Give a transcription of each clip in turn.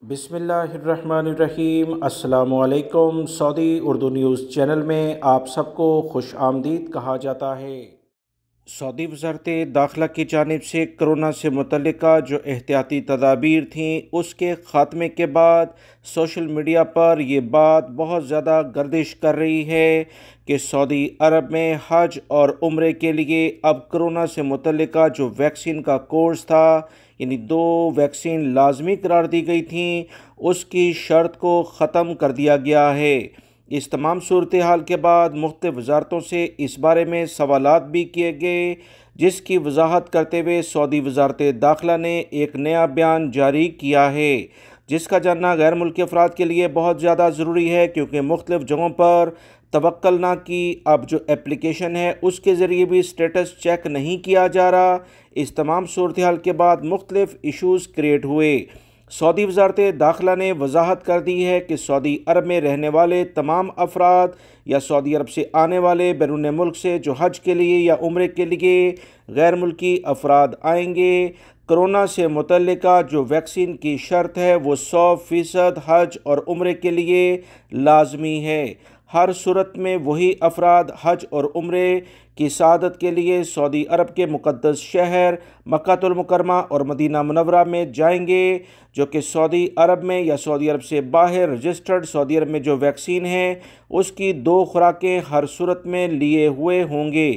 बिस्मिल्लाहिर्रहमानिर्रहीम। अस्सलामुअलैकुम। Saudi Urdu news channel में आप सबको खुश आमदीद कहा जाता है। सऊदी वज़ारत दाखिला की जानिब से कोरोना से मुतल्लिका जो एहतियाती तदाबीर थीं उसके ख़ात्मे के बाद सोशल मीडिया पर ये बात बहुत ज़्यादा गर्दिश कर रही है कि सऊदी अरब में हज और उम्रे के लिए अब कोरोना से मुतल्लिका जो वैक्सीन का कोर्स था, यानी 2 वैक्सीन लाजमी करार दी गई थी, उसकी शर्त को ख़त्म कर दिया गया है। इस तमाम सूरत हाल के बाद मुख्तलिफ़ वजारतों से इस बारे में सवालात भी किए गए, जिसकी वजाहत करते हुए सऊदी वजारत दाखिला ने एक नया बयान जारी किया है, जिसका जानना गैर मुल्की अफराद के लिए बहुत ज़्यादा ज़रूरी है, क्योंकि मुख्तलिफ़ जगहों पर तवक्कल ना की अब जो एप्लीकेशन है उसके ज़रिए भी स्टेटस चेक नहीं किया जा रहा। इस तमाम सूरत हाल के बाद मुख्तलिफ़ इशूज़ क्रिएट हुए। सऊदी वजारत दाखिला ने वजाहत कर दी है कि सऊदी अरब में रहने वाले तमाम अफराद या सऊदी अरब से आने वाले बैरून मुल्क से जो हज के लिए या उम्रे के लिए गैर मुल्की अफराद आएंगे, कोरोना से मुतल्लिका जो वैक्सीन की शर्त है वो 100% हज और उम्रे के लिए लाजमी है। हर सूरत में वही अफराद हज और उम्रे की सआदत के लिए सऊदी अरब के मुक़द्दस शहर मक्कातुल मुकरमा और मदीना मुनव्वरा में जाएंगे, जो कि सऊदी अरब में या सऊदी अरब से बाहर रजिस्टर्ड सऊदी अरब में जो वैक्सीन है उसकी 2 खुराकें हर सूरत में लिए हुए होंगे।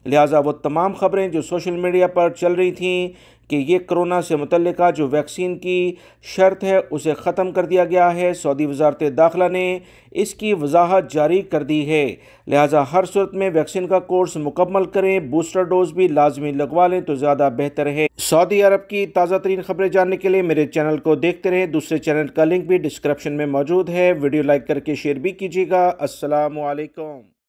लिहाजा वो तमाम ख़बरें जो सोशल मीडिया पर चल रही थीं कि ये कोरोना से मुतल्लिका जो वैक्सीन की शर्त है उसे ख़त्म कर दिया गया है, सऊदी वज़ारत दाखिला ने इसकी वजाहत जारी कर दी है। लिहाजा हर सूरत में वैक्सीन का कोर्स मुकम्मल करें, बूस्टर डोज भी लाजमी लगवा लें तो ज़्यादा बेहतर है। सऊदी अरब की ताज़ा तरीन खबरें जानने के लिए मेरे चैनल को देखते रहें। दूसरे चैनल का लिंक भी डिस्क्रिप्शन में मौजूद है। वीडियो लाइक करके शेयर भी कीजिएगा। अस्सलामु अलैकुम।